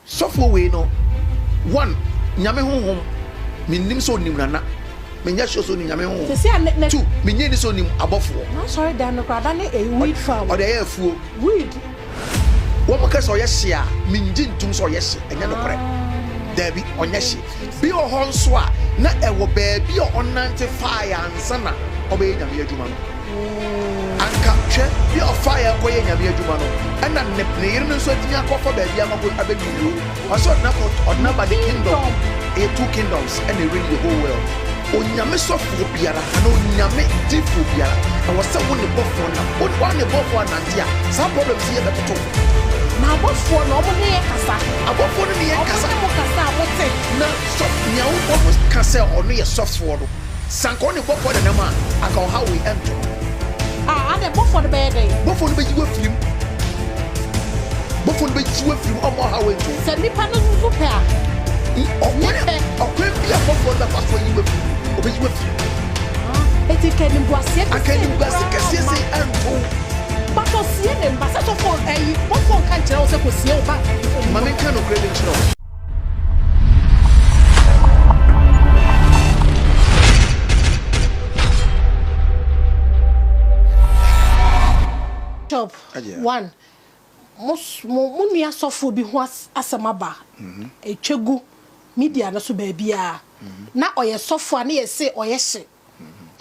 Software we no one nyame honhom minnim so nim nana menya show so nyame honhom two menye ni so nim abofo no sorry dan no krada ne a weed farm o de ye afuo weed wo mo ka so ye hye a menji ntum so ye hye enya no kore dabi onye hye bi o ho nso a na ewo baabi o onante fire ansana obe nyame adwuma no anka hwe bi o fire ko ye nyame adwuma no ena ne yire no so atinya akofo baabi amako abeduro also na ba the kingdom a two kingdoms and they really the whole world onyame sofo biara na onyame difu biara na wose wo ne bofo na wo ne bofo anantia some problems here beto na bofo no omo ne kasa abofo ne ye kasa mo kasa wote na so nya wo bofo kasa ono ye sofo do sanko ne bofo de na ma aka how we enter ade bofo de be dey bofo ne be jiwa film bofo ne be jiwa film omo how we enter se nipa no zo pe a okwe bia bofo da paso yi we obeji we eti keni boasie akeni boasie kesi se anto pato sie ne mbasa so for bofo kan kire o se ko sie o ba mama kan no credit kire top one mo nua sofo bi ho asamaba etwegu media na so ba bia na oye sofo na ye say oye hye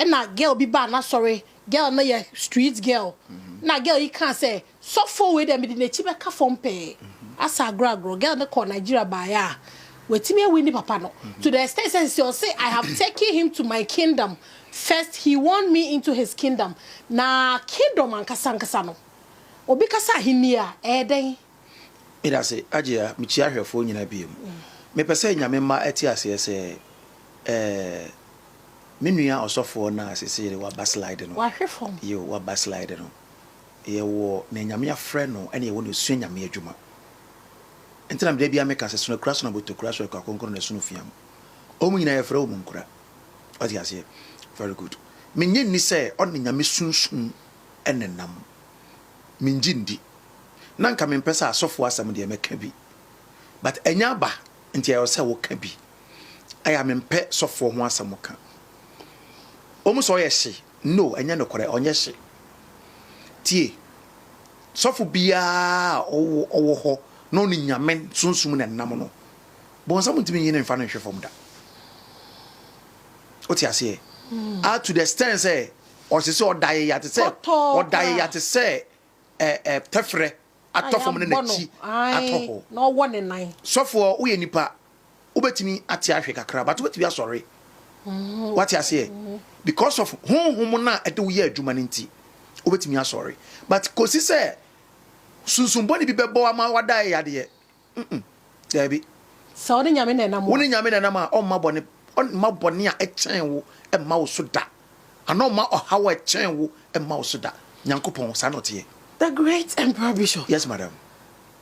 na girl bi ba na sorry girl na ye street girl na girl you can say sofo we dem bi na chi be ka fom pe asa agragro girl na ko Nigeria ba ya wetimi we ni papa no to the extent say I have taken him to my kingdom first he want me into his kingdom na kingdom ankasa no obi kasa hinia eden ida say agya mi chi ahwefo nyina biem me pese nyame ma ati ase se menua osofo na asese wa baslide no wa hwefom ye wa baslide no ye wo na nyame afre no ene ye wo no su nyame adwuma entina me da bia me ka se no kraso na boto kraso ka konkoro na sunu fiam o mu nyina ye fre o mu nkura ati ase very good menye ni se on nyame sunsun enenam minjindi nanka me mpesa asofo asam de meka bi but enya ba nti ayo se wo ka bi aya me mpe sofo ho asam ka omu so ye hye no enya no kore onye hye tie sofo bia owo ho no ni nyame sunsum na nam no bon sam ntimi yin mfa no hwe fom da oti ase to the extent say o se so odaye ya te say tefre atofom ne nachi atoho no one in nine sofo wo ye nipa ubetimi ati ahwe kakra but ubetimi asori what you say because of honhom na ede wo ye adwuma nti ubetimi asori but kosi say sunsunbo ni bi bebo ama wada ya de debi so oni nyame na nam woni nyame na nam a on mabone a echen wo emma wo so da ana ma ohawo echen wo emma wo so da nyankopon sa notie the great emperor bishop yes madam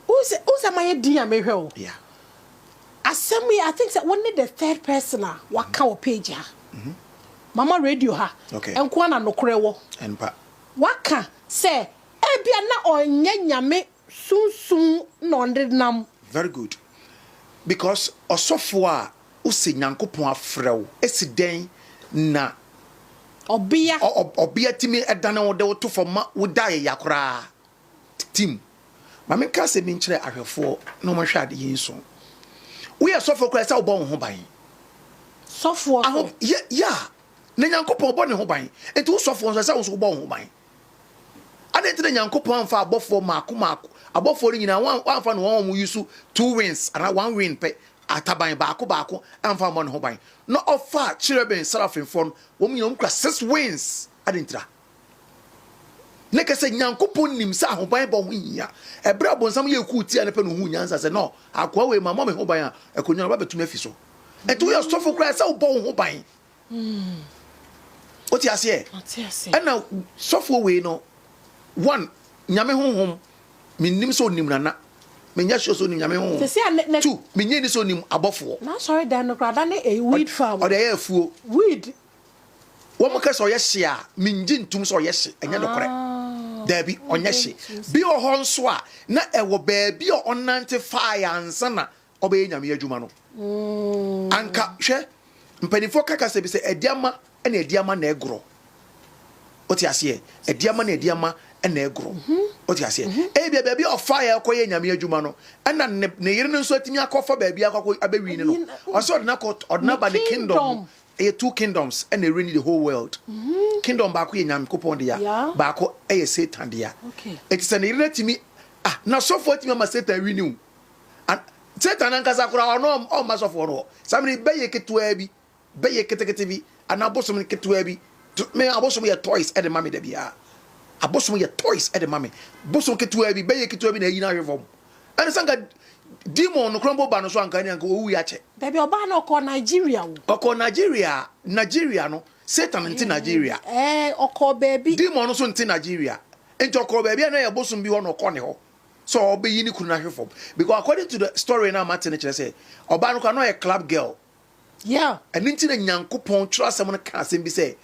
who's my dear me hwe yeah asemi I think that one the third person waka o page ha mama radio ha okay enko na nokore wo enpa waka say ebia na onye nyame sunsun no ndinam very good because osofo a usi nyankopon afrew esiden na obia timi edana wo de wo to foma wo dai yakora tim mama ka se mi nkire ahwefo no mo hwade yinso we sofo kra se wo bon ho ban sofo yeah na nyankopon bon ho ban enti wo sofo so se wo bon ho ban adenti na nyankopon amfa abofo maako abofo nyina wan amfa no won mu yusu 2 wins and 1 win pe ataban baako amfa mo no ho ban no offer chireben serafin fon wo mu nyina mu kra 6 wins adentira ne ka se nyankopon nim sa ho ban bo ho hia ebra bonsam ye ku ti ane pe no hu nyansa se no akwa we mama me ho ban a ekonyo ba betuma fi so enti we sofo kra se wo bo ho ban oti ase na sofo we no one nyame honhom minnim so nim nana menya so nim nyame honhom two menye ni so nim abofo na sorry dan no krada ne a weed farm o de ye afuo weed wo mo ka so ye hye a minji ntum so ye hye enya no kore there be onyeshi bi ohon so a na ewo baabi o onante fire ansa na obeye nyame adwuma no anka hwe mpanifo kaka se bi se ediama na ediama na egro oti ase ediama na ediama na egro oti ase bia baabi o fire koye nyame adwuma no na ne yire no nso atimi akofo baabi akoko abewi ni no oso odna ba the kingdom two kingdoms and they reign the whole world. Kingdom baako ye nyame kopon dia baako eye Satan dia. It is an irrelate to me. Na so for timi ma Satan win you. And Satan ankasa kura ono o ma so for no. Samni beye ketua bi, beye ketekete bi, and abosom ketua bi. Me abosom ye toys e de mame da bia. Abosom ye toys e de mame. Bosom ketua bi, beye ketua bi na yina hwefom. And sanga demon no crumble ba no so anka ni anka owu ya che. Baby oba na oko Nigeria wo. Oko Nigeria no Satan nti Nigeria. Oko baby. Demon no so nti Nigeria. Enti oko baby na ye bosom bi ho no oko ne ho. So obeyi ni kunu na hwefom. Because according to the story na Martin chere say oba no ka no ye club girl. Yeah. And nti na Nyankopon tro asem no ka asem bi say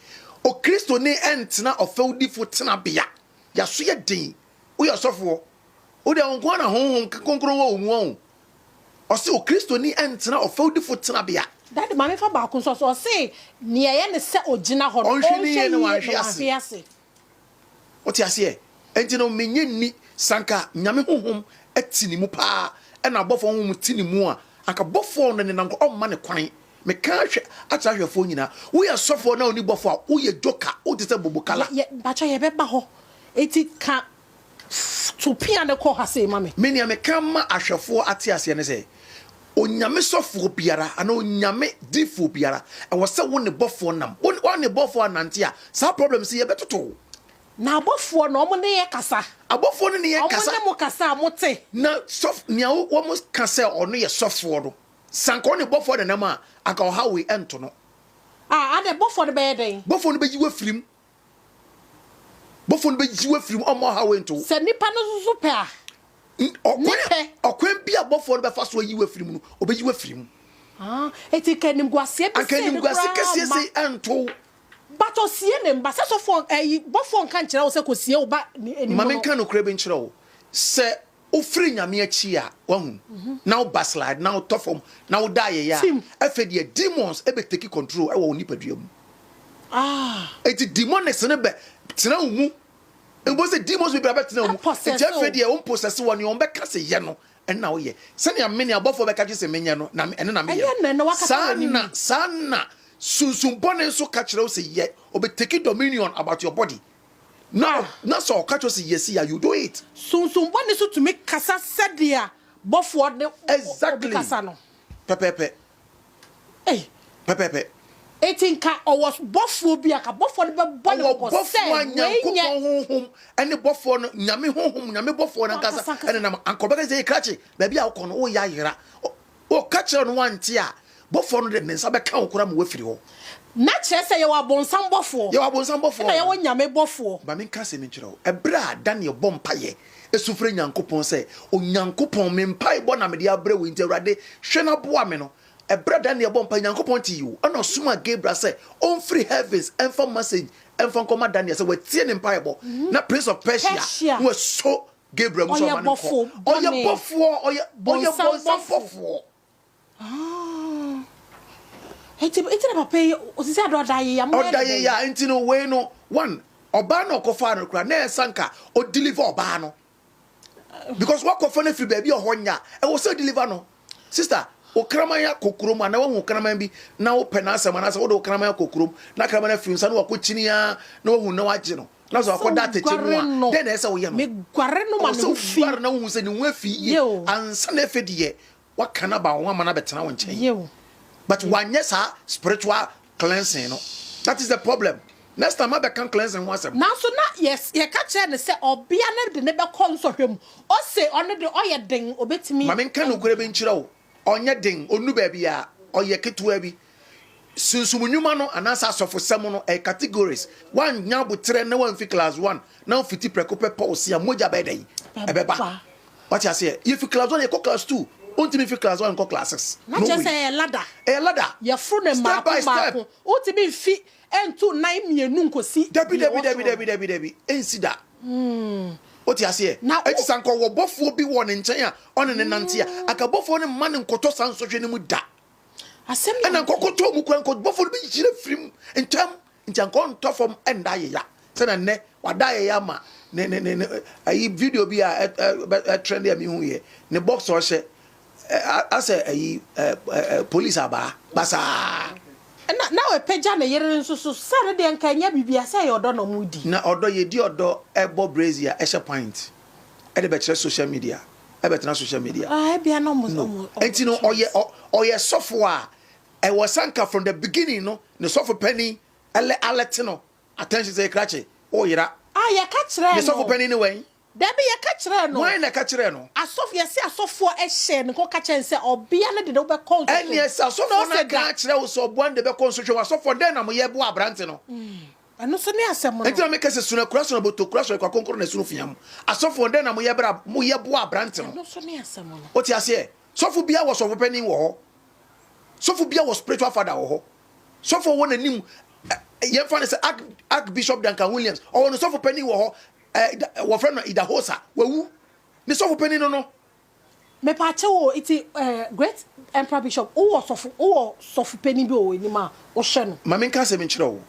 o Kristo ne entina ofewdifo tena bia. Ya so ye din. Wo ye sofo. Wo de onko na honhom konkron wo omu. O se o Kristo ni entina ofewdifo tena bia. That mama fa ba kun so say ne ye ne se ogina ho on hwene ne wan hwiase. O ti ase enti no menye ni sanka nyame honhom atini mu pa e na bofo honhom tini mu a aka bofo no ne nanko o ma ne kwan me ka hwe ata hwefo nyina wo ye sofo na oni bofo a wo ye joka wo te se bobokala ye bacha ye beba ho eti ka to pia ne ko ha say mama me ne me ka ma ahwefo ate ase ne se onyame sofo biara ana onyame difo biara e wo se wo ne bofo nam wo ne bofo anante a sa problem se ye betoto na abofo no mo ne ye kasa abofo no ne ye kasa mo kasa mote na sof nia wo mo kasa ono ye sofo no sanko ne bofo de nam a aka o ha we ento no ade bofo de be den bofo no be yiwa firim bofo no be yiwa firim o mo ha we ento se nipa no so pe a okwen bia bofo no be fa so yiwa firim no obeyiwa firim eti kanim guase be se akanim guase kese se ento but o sie ne mba se so for bofo nka nkira wo se ko sie wo ba eni mama nka no kra be nkira wo se o free nyame achi a wahu now backslide now tofom now die ya afedi demons e be take control e wo nipadua mu eti demonics ne be tena mu ebo se demons be be tena mu eti afedi e o possess wo ne o be kase ye no na wo ye se ne amene abofo be ka se menya no na ene na me ye sana sunsun bone so ka kire wo se ye o be take dominion about your body. Now, na so catch us yes you do it. Sunsun bone so to make kasa sedia bofo de exactly kasa no. Pepepe. Pepepe. Etinka o was bofo bia ka bofo de be bone ko se honhom ene bofo no nyame honhom nyame bofo na kasa ene na ankobeka ze krachi ba bia wo no wo ya yera o catch no wante a bofo no de nsa be ka okura ma wafiri ho na chese ye wa bonsam bofo na ye wo nyame bofo ba men ka se me kire o ebra Daniel bompaye esufre nyankopon se o nyankopon me mpai bo na me de abra wo ntiawrade hwe na boa me no ebra Daniel bompaye nyankopon ti you ana suma Gabriel se on free heavens and for message and for command Daniel se we tie ne mpai bo na prince of Persia was so Gabriel so man ko oye bofo Eti na papa osisi adodaye ya mo odaye ya enti no we no one oba no kofa no kra na sanka o deliver oba no because what kofa na free baby ohonya e wo say deliver no sister o kramanya kokrom na wo kramanya bi na wo pena asema na se wo do kramanya kokrom na kramanya free nsa na wo kochinia na wo hu na waje no na so akoda teche mu a den na se wo ye no me gware no ma no fi na wo hu se ni wo afi ye ansa na efedie wa kana ba wo ma na betena wo nchen but one yes spiritual cleansing no that is the problem. Next time I can cleansing once now so na yes ye ka kire ne se obia na de ne be call so hwem o se ono de oye den obetimi ma men kan okure be nkire wo onye den onu ba bia oye ketua bi sunsumunwuma no anasa asofo sem no categories one nya botre na one fi class 1 na fiti prekope pause ya moja ba dai ebeba what you say if class 1 you go class 2 untimi fi class 1 go classes na just say ladder ye fru ne mako untimi fi entu 9 mienu nkosi debi ensida Oti ase na eti sanko wo bofo bi wo ne nchen a one ne nante a aka bofo ne man nkoto sansodwe ne mu da asem na nkokoto mu kwan ko bofo bi jire frim ntam ntanko ntofom enda ye ya se na ne wada ye ya ma ne ayi video bi a trend ya mi hu ye ne box o hye ase ayi police aba basa na we peja na yere nso so sare de nka nya bibia se ye odo no mudi na odo ye di odo ebo brazier e she point e de be kire social media e be tena social media bia no mo enti no oye sofo a e was sanka from the beginning no ne sofo penny alert no attention say krache o yira ya ka kire no ne sofo penny ne wen Debi ya ka kire no wen na ka kire no asof ya se asofo e hye ne ko ka kire se obia ne de do be consult eni esa asofo na ka kire wo so obo de be consult wo asofo den na mo ye bo abrante no ano so ne asem no enti na me kase suna kura so na boto kura so kwa konkoro na sunu fiam asofo den na mo ye bra mo ye bo abrante no ano so ne asem no o ti ase sofo bia wo sofo penny wo ho sofo bia wo spiritual father wo ho sofo wo na nim ye fa ne se Archbishop Duncan Williams o no sofo penny wo ho wo friend ida hosa wewu ni sofo penny no me pa che wo iti great emperor bishop o sofo penny bi o ni ma o hye no ma men ka se men kire wo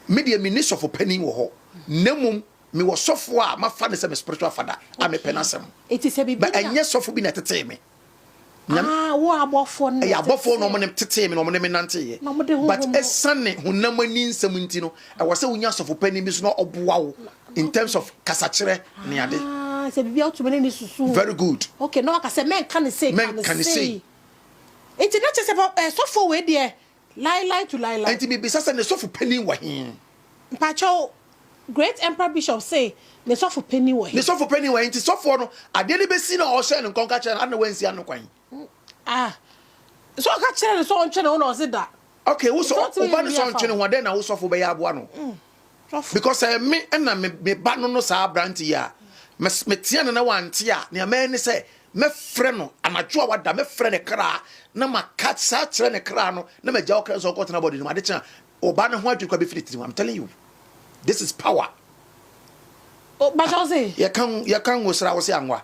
me de me ni sofo penny wo ho nemum me wo sofo a ma fa ne se me spiritual father a me penasem iti se bi ba enye sofo bi na tete me wo abofo no ya abofo no mo ne tete me no mo ne me nante ye but esane honam ani nsam nti no e wo se wonya sofo penny bi so no oboa wo in terms of kasachire ne ade se bibia otumene ni susu very good okay no aka se men kan say can say iti na che se sofo we de lie to lie enti bi sasa ne sofo penny wa hin pacho great emperor bishop say ne sofo penny wa hin ne sofo penny wa hin ti sofo no ade ne besi na o hye ne nkonka kire na wansi anu kwan so ka kire ne so onche na o se da okay wo so oba ne so onche ne ho de na wo sofo be ya aboa no because me na me ba no sa branti ya me tie na wante a ne ma ni se me frɛ no anadwo a wada me frɛ ne kra na maka sa kyerɛ ne kra no na magya wo kra so ko tena body no ade kyerɛ oba ne ho adwikwa be fit I'm telling you this is power ba jose ya kan wo sra wo se anwa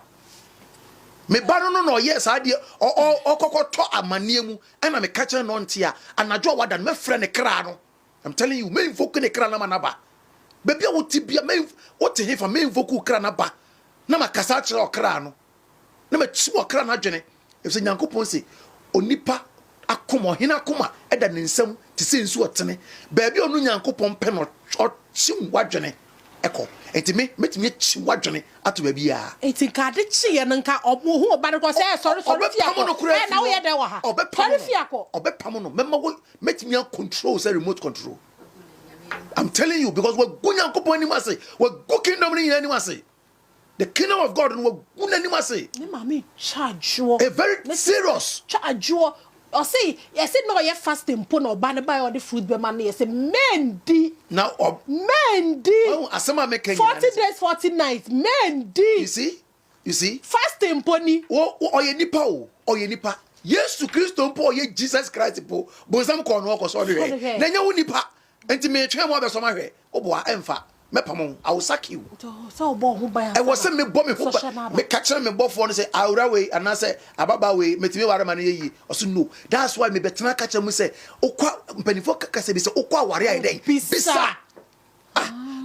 me ba no no yes ade okokoto amane mu na me ka kyerɛ no nte a anadwo a wada me frɛ ne kra no I'm telling you me invoke ne kra na manaba baby a woti bia me woti hefa me invoke kra na ba na makasa kyerɛ okra no na machi okra na adwene efse nyankopon se onipa akoma hina akoma eda ne nsam te se nsu otene baby onu nyankopon pe no chi wadwene eko enti metimi chi wadwene ato baby a enti ka de chi ye nka obo hu oba ne ko se sorry fiako na wo ye de wa ha sorry fiako obepam no mema wo metimi control say remote control I'm telling you because we go nyankopon ani ma say we go kingdom ni ani ma say the kingdom of God we go ani ma say ni mama charge wo a very serious charge wo o say yes no ye fasting po no ba ne buy all the food be man yes mendi now mendi oh asema make 40 days 40 nights mendi you see fasting po ni oye nipa Yesu Kristo po oye Jesus Christ po bonsam ko no ko so de na nya wo nipa enti me twa mo be so ma hwe oboa emfa mepamon I will sack you so bo ho ba I was say me bo me ho ba me catch me bo for no say awura we and say ababa we metimi ware ma no yeyi oso no that's why me betena catch mu say okwa mpanifo kaka say be say okwa ware ai den bisa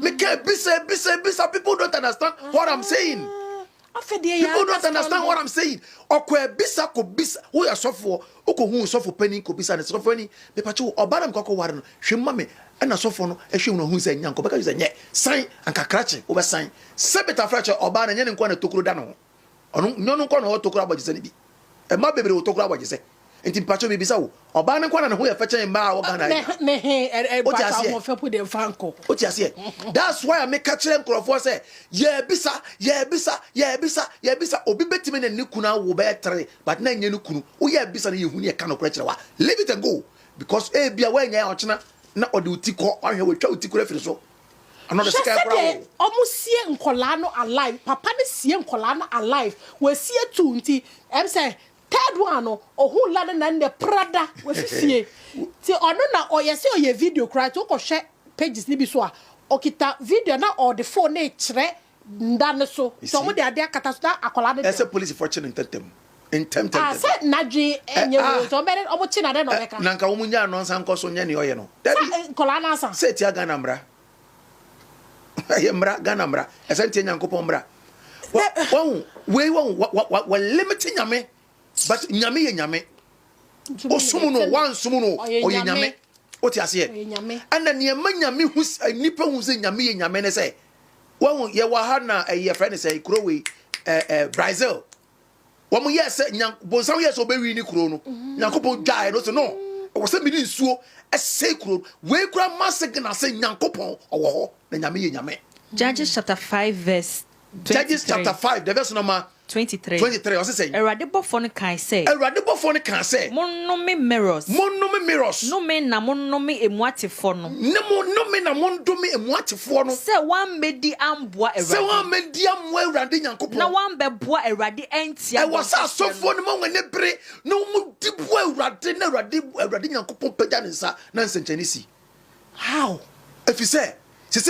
me can bisa people don't understand what I'm saying people don't understand what I'm saying okwa bisa ko bisa wo ya sofo okohu sofo pani ko bisa ne sofo ani me pacho obara me kokko ware no hwemma me na sofo no ehwe no hu say nyanko beka use nye san anka krache wo be san sebeta frache oba na nye ne nko na tokuro da no ono nyono nko na ho tokuro abagise ne bi e ma bebre wo tokuro abagise enti pacho be bisa wo oba ne nko na ho ya feche ma wo gana ne pacho mo fe pu de fanko o ti ase that's why I make catch nkrofo say ye bisa obi betime na ne kunu wo be tre but na nye ne kunu wo ye bisa na ye hu ne ka no kra wa leave it and go because e bia wa nya ya ochena na ode utiko ahwe we twa utiko refiri so another sky bra omu sie nkola no alive papa ne sie nkola no alive we sie tu nti em say third one no ohu la na ne prada we sie ti ono na oyese oye video cry to ko hwe pages ni bi so a okita video na or the phone na kire ndane so so mo de ade akata so na akola de ese police fortune intentem say nadwe enye so be omo chi na de no beka na nka wo munya no nsa nko so nya ne oye no dabi kola na sa say tia Ghana mra ye mra Ghana mra ese ntia Nyankopon mra wa limit nyame but nyame ye nyame osumu no wan sumu no oye nyame oti ase and na nyame hu nipa hu se nyame ye nyame ne say ye wa ha na ye friend say kuro we Brazil wamu yes bonsan yes obewi ni kuro no Nyankopon dwae no so no wo se mini nsuo ese kuro we kura masig na se Nyankopon owo ho na nyame ye nyame. Judges chapter 5 verse 23. Judges chapter 5 the verse number 23 o se say Erade bofo no kan say monome mirrors no me na monome emuatefo no no me na mondome emuatefo no say wan medi amboa Erade Nyankopon na wan beboa Erade entia e wasa sofo no ma wane bere no mu diboa Erade na Erade Nyankopon pagya ne nsa na nsenkyani how if you say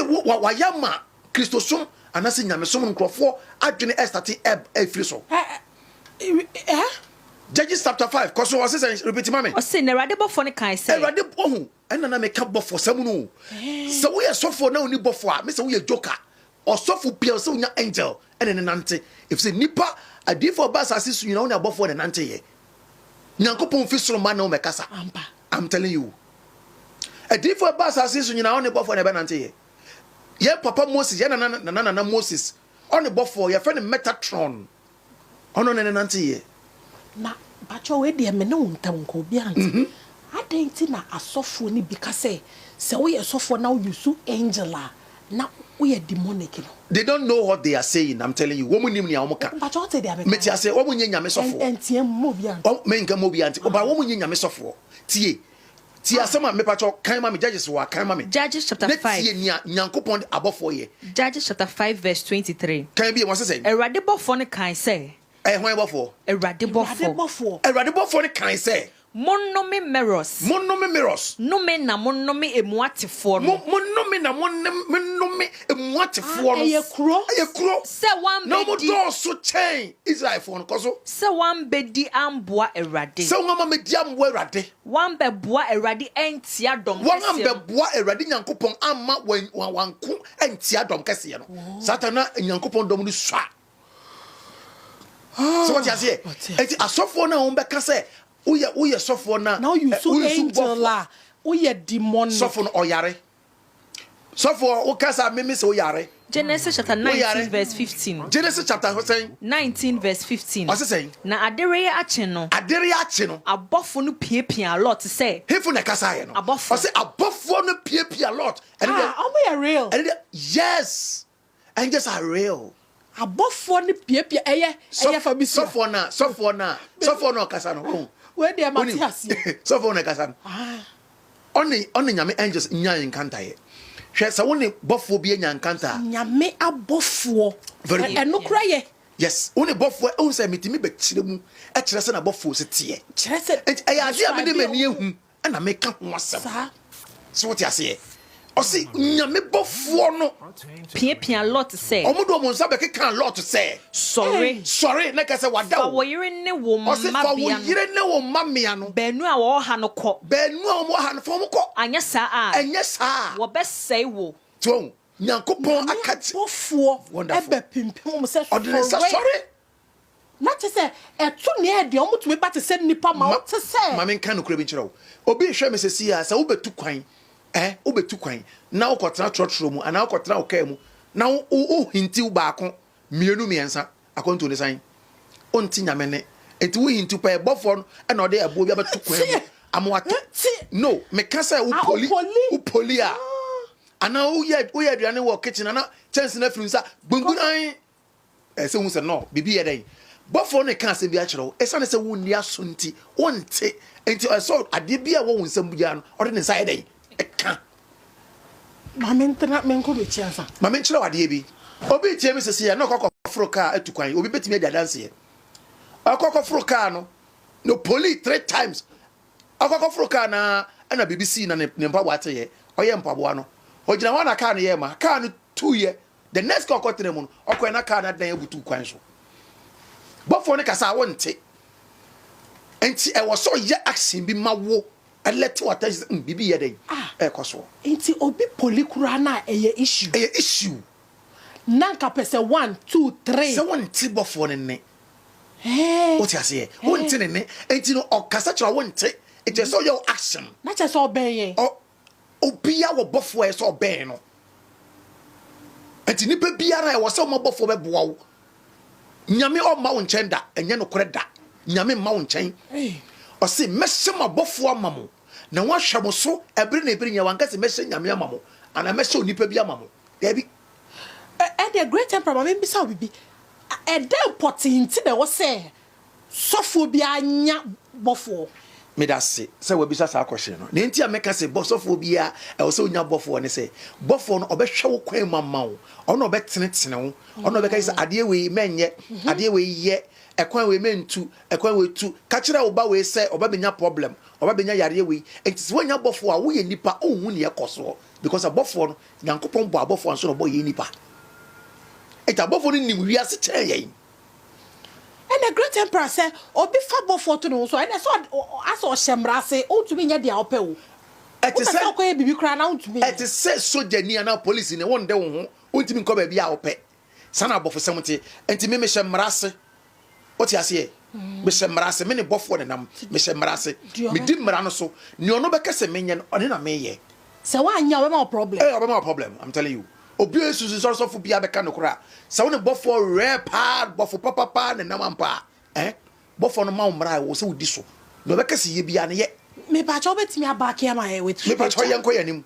wa yama Christosum anase nyamesom nkrofo adwene estati free so Judges chapter 5 cause was say repeat mama o say na Erade bofo no kan say Erade bohu ena na meka bofo sam no so we sofo na oni bofo a me say we joker or sofo pia so nya angel ene ne nante if say nipa adifo bas asisu nyina oni bofo ne nante ye Nyankopon fi soro ma na o mekasa I'm telling you adifo bas asisu nyina oni bofo ne be nante ye ye papa Moses ye na Moses on the bofo ye friend Metatron ono ne nante ye na bacho we de me ne wontam ko bi anti adenti na asofo ni bi ka say se we asofo na use angela na we demonic no they don't know what they are saying. I'm telling you womu nim ni amuka bacho te de me meti ase womu nye nyame sofo entiem mo bi anti o me nka mo bi anti oba womu nye nyame sofo tie asema me pacho kan ma me Judges wa kan ma me Judges chapter 5 tie nia Nyankopon abofo ye Judges chapter 5 verse 23 kan bi won say Erade bofo no kan say hwan bofo Erade bofo ne kan say monome mirrors no me na monome emuatefo no monome na monome emuatefo no ye kuro se wan no mo do so chain Israel for no koso se wan bedi amboa Erade se wan ma medi amboa Erade wan beboa Erade entia dom wan beboa Erade Nyankopon amma wanko entia dom kese no satana Nyankopon dom no swa so what you say enti asofo na on be ka say Uye sofo na now you so angel la uye demon sofo no oyare sofo o kasa meme se oyare Genesis chapter 19 verse 15 Genesis chapter 19 verse 15 o se say na adere ache no abofo no piepia lot say hefo na kasa ye no abofo o se abofo no piepia lot and are real and yes angels are real abofo ni piepia eye fa bi sofo na kasa no we dey Matias sofo na kasa no oni nyame angels nya nkanta ye hwe sa woni bofo bi nya nkanta nyame abofo eno kura ye yes woni bofo o se mitimi be kire mu e kire se na bofo se tie kire se e ya ade me de mani ehu na me ka ho asem so what you say o se nyame bofo no piepia lot say omodo mo nsa be kan lot say sorry na ka say wada wo yire ne wo ma bia no mamia no benu a wo ha no ko benu a mo ha no fo mo ko anya saa wo be say wo to Nyankopon akati bofo ebe pimpim mo say sorry na te say etu ne e de omo tumi ba te say nipa ma te say ma men kan no kura bi nkyerɛ wo obi hwɛ me sesi a sa wo betu kwan obetu kwan na ukotena trotro mu ana ukotena oka mu na o hinti baako mienu miensa akonto ne san onti nyame ne enti wo hinti pa ebofo no e na ode abo bi abetu kwan mu amwato no me kasa wo poli a ana wo ye aduane wo kitchen ana chance na frunsa gbungunan se hu se no bibi ye den bofo no kan se bi a kyerɛw esane se wo ni aso nti wonte enti so ade bi a wo nsam bia no ode ne sai den eka mame ntena menko be chiasa mame nkyerɛ wade bi obi tie me sese ya na kokoforo kaa atukwan obi betimi adi adanse ye akokoforo kaa no police 3 times akokoforo kaa na BBC na ne mpaboa te ye oyɛ mpaboa no ogina wana kaa no ye ma kaa no 2 ye the next call got them on or na car that day to quench. But for the cassa won't take. And see, I was so yet asking be my wo. I let to attend Bibi a day. Ecoso. Ain't it obi polycurana a issue? A issue. Nanka pese 1, 2, 3. So one tibble for the neck. Hey. What you say? One tin in it, and you know, or Cassatra won't take. It is all your action. Not just all baying. Oh, Bia or Buffway so bano. And Tinipa Biara was so mobile for a bow. Nyame or Mount Chenda, and Yano Creda. Nyame Mount Chain. Or say, Messama Buffwa Mammo. Now one shamoso, a bring your one case message Yamia Mammo, and a message Nipa Bia Mammo. Debbie. And a great temperament, maybe so be. A damn potty in Tina was say, Sophobia nya bofo. Me that say, so we be just a question. The entire make us say, Bossophobia, I also nya bofo, and say, Bofo, or be show quain mamma, or no bet tenants, no, or no because a dear way men yet, a dear way yet, a coin we men to, a coin way to, catch it out, we say, or baby problem, or baby ya way, it is when your bofo, we in Nipa, oh, near Koso, because a bofo, Yankopon Bofo, and so boy in Nipa. It's a bofo in we are saying. And the great emperor said, "Oh, be fabo for to know." So I saw Shemra say, "Oh, to me, the opel." It is so quite be crying out to me. It is said so, Jenny and our police in a one day won't even come be our pet. Sana for 70, and to me, Miss Marase. What you say? Miss Marase, many buffo and Miss Marase. Me did Maranoso, no because a minion on in a maye. So I know no problem. No problem, I'm telling you. Obvious is also for Biabacano cra. So when a buffo rare pad, buffo papa, and namampa. Buffo no mount Mara was so disso. No because ye be an yet. Me patch over to me about here, my with me patch young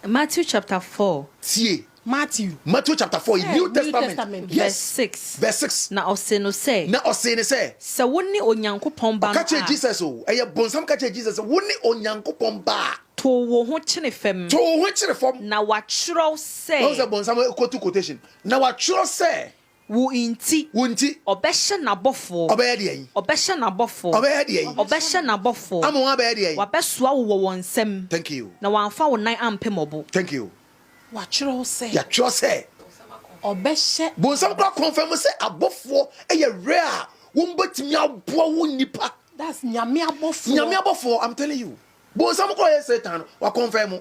Matthew chapter 4. See. Matthew chapter 4, New Testament. Verse 6. Verse 6. Na oseno say. Na oseno say. Se woni onyankopon ba. Catch Jesus o. Eye bonsam catch Jesus. Woni onyankopon ba. To wo ho chene fam. To wo ho chene fam. Na wa chiro say. How's the bonsam quotation? Na wa chiro say. Wo inti. Obehye na bofo. Obeye de. Obehye na bofo. Obeye de. Obehye na bofo. Amo obeye de. Wa besoa wo wonsem. Thank you. Na wa amfa wo nan ampemobo. Thank you. What you say? Ya chiro say. Obehye. Bonsam kwa confirm say abofo eye rare. Wo mbetimi aboa wo nipa. That's nyame abofo. Nyame abofo, I'm telling you. Bonsam kwa Satan wa confirm.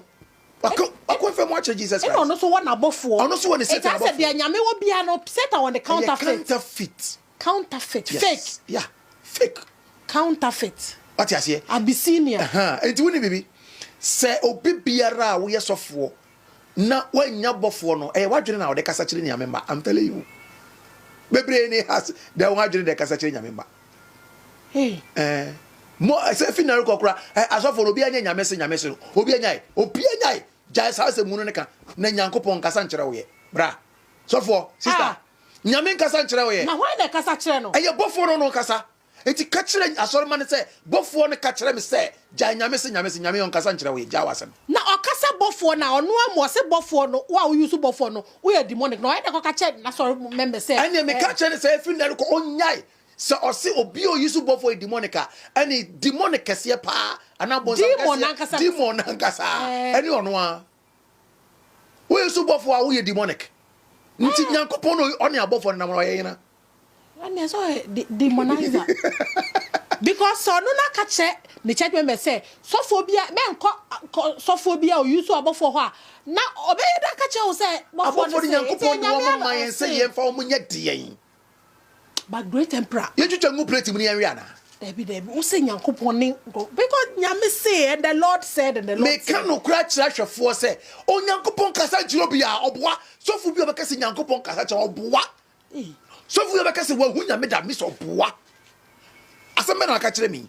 I confirm what Jesus Christ. I know so one abofo. I know so one is Satan. I said the nyame wo bia no Satan on the counterfeit. Counterfeit. Yes. Fake. Yeah. Fake. Counterfeit. What you say? Abyssinia. And you baby. Say obi biara wo yesofo. Na wanya bofo no eh wadwene na wo de kasa kire nyame mba. I'm telling you. Bebre ni has the wadwene de kasa kire nyame mba. Hey. Mo say final kokora asofo obi anya nyame se obi anya jai sa se munu ne ka na nyankopon kasa nkere wo ye bra sofo sister nyame kasa nkere wo ye na why de kasa kire no eh bofo no kasa eti ka kire asori man se bofo no ka kire me se jai nyame se nyame on kasa nkere wo ye ja wasem na okasa bofo na ono amo se bofo no wa wo use bofo no wo ye demonic no why de ka kire na sorry member say anya me ka kire se final ko onyai so ose obi o use bofo e demonica any demonic kese pa anabon sa demon ankasa any ono a we use bofo a wo ye demonic nti nyankopon no one abofo na mo ye na and so demonizer because so no na ka che the church member say sophobia men sophobia o use abofo ho a na obey da ka che o say abofo nyankopon no mo man say ye fa o munya de but great emperor you just ngu plate mu ya ria na Debbie who say nyankopon ni because nyame say and the Lord said and the Lord me can no cry chira hwefo say o nyankopon kasa jiro bia oboa sofu bia be kasa nyankopon kasa cha oboa sofu bia be kasa wa hu nyame da mi so oboa aseme na ka kire mi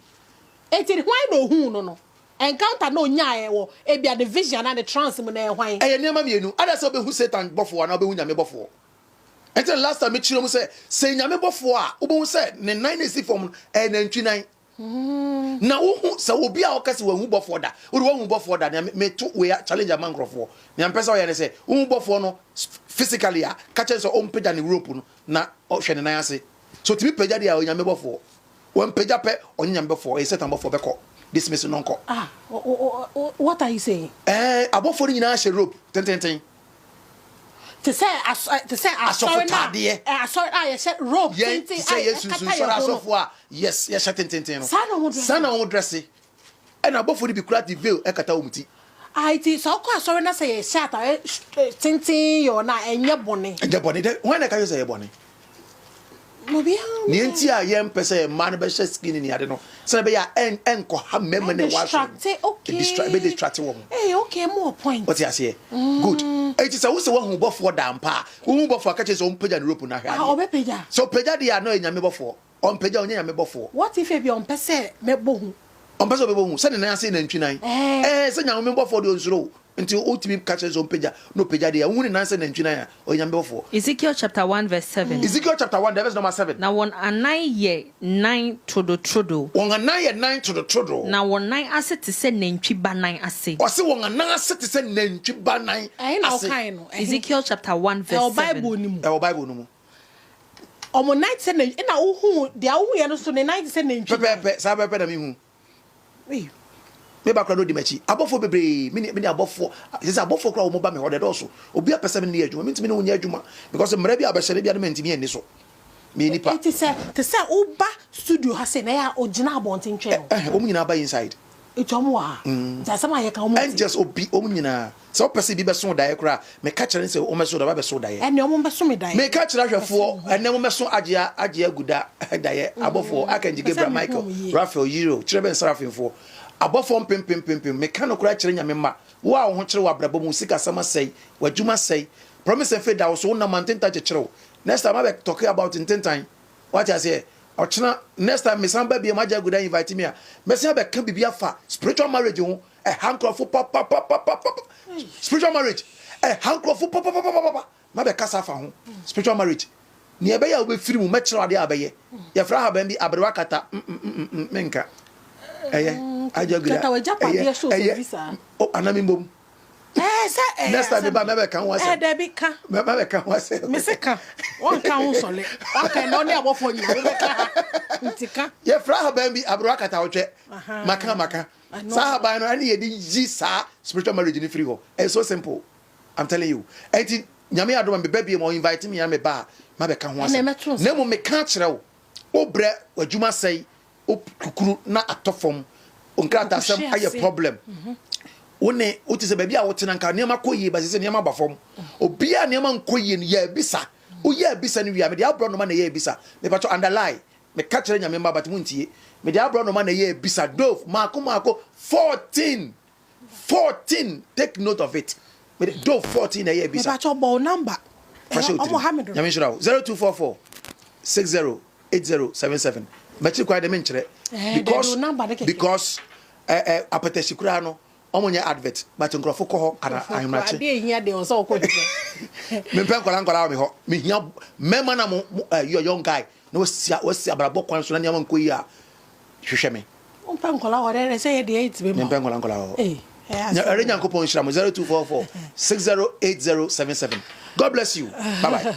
eti why no hu no encounter no nya wo e bia the vision and the trance mu na hwan e nema mienu ada se obe hu Satan bofo na obe hu nyame bofo. Until last time, me say nyame bofo a obo say ne nine is from na ntwinan na wo say obi a okase wa hu bofo da wo hu bofo da me to we challenge a mangrofo na mpesa o ye say hu bofo no physically a ka chen so o mpeda ne rope no na o hwe ne nan ase so timi pega dia o nyame bofo wo mpega pe o nyame bofo e Satan bofo beko dismiss no nko what are you saying abofo ni nyina hwe rope ten to say asɔre na asɔre a yɛ hyɛ robe tintin a yɛ sunsun sɔrɔ asɔfo a yes yɛ hyɛ tintin no sana wɔn dresse ɛna abɔfo de bi kura ti veil ɛkata wɔn ti. Aiti so ko asɔre na sɛ yɛ hyɛ atare tintin yɛ na ɛnyɛ bɔne de wɔn na ka yɛ sɛ yɛ bɔne. Ni enti a yɛn pɛ sɛ man bɛ hyɛ skin ni ade no sɛ bɛ yɛ ɛnkɔ ha mɛmɛ ne wa distract wɔn. Okay more point. What you say? Good. It is a wo se wo hu bɔfo da mpa wo hu bɔfo aka kyɛ sɛ on pagya ne rope na hwɛ. Obepagya. So pagya de ya no nyame bɔfo on pagya on nyame bɔfo. What if e be on pɛ sɛ mɛbɔ hu? On pɛ sɛ obɛbɔ hu sɛ ne nan ase na ntwinan. Sɛ nyame bɔfo de onsuro until ultimate catches on pagya no pagya de ya wo ne nan ase na ntwinan ya on nyame bɔfo. Ezekiel chapter 1 verse 7. Ezekiel chapter 1 verse number 7. Na won anan ye 9 trodo. Won anan ye 9 trodo. Na won nan ase te sɛ nantwi ba nan ase. O se won anan ase te sɛ nantwi ba nan ase. Ezekiel chapter 1 verse 7. Bible ni mu. Bible no mu. Omo 9 te sɛ na wo hu de a wo hu ye no so ne 9 te sɛ nantwi. Pepe sa pepe na mi hu. Me ba kra no di machi abofo bebre me ni abofo sese abofo kra wo mo ba me hode do so obi apese me ne adwuma me ntimi ne wonya adwuma because mra bi abehye bi adama ntimi eni so me nipa te say uba studio ha se na ya ogina abonten twe o mu nyina ba inside etomo a za sama ye ka o mo and just obi o mu nyina se o pese bi be so dae kra me ka kire se o me so da ba be so dae ene o mo be so me dae me ka kire hwefo ene mo me so agea guda dae abofo akanji Gabriel Michael Raphael Yiro kire ben Seraphimfo abofo pem me ka no kura kire nyame ma wo a wo ho kire wa brabo mu sika sama sei wadwuma sei promise and faith that was one mantenta kire next time I be talking about in 10 time what I say ochina next time me samba bi ma guda invite me a me say be kan bibia fa spiritual marriage ho a handcroft papa spiritual marriage a handcroft papa ma be kasa fa ho spiritual marriage ni e be ya obe firi mu me kire ade abeye ye fra ha ban bi abrewa kata menka ajaguda kata wajapa dia show visa o anami mbom next time ba me be kan wa say de bi kan me be kan wa say me se kan won kan won sole won kan no ne abofo nya we be kan ntika ye fra ha ban bi abrewa kata wotwe maka sa ha ban no ani ye di ji sa spiritual marriage ni free ho it's so simple I'm telling you enti nyame adoma me baby mo invite me ya me ba ma be kan ho ase na mo me kan kire wo obre wadwuma sei o kukuru na atofom onkrata sam aye problem one uti se baby a wote na nka niam akoyie ba se niam abafom obi a niam ankoyie no ya bisa o ya bisa no wi me dia bro no ma na ya bisa me pato underline me ka kire nyame mba bat muntie me dia bro no ma na ya bisa dove mako 14 take note of it me dove 14 na ya bisa me pato bo number nyame shirawo 0244 608077 Machi kwa de menchire because apetesi kura no omonye advert but nkrofo ko ho ana ahimrache ade hia de on so ko de me pen kwala me ho me hia mema na mo your young guy no wasi abrabo kwan so na nyama nkoyi a hwehwe me on pen kwala ore se ye de 8 be me pen kwala ho ere nyankopon hira mo 0244 608077 God bless you bye bye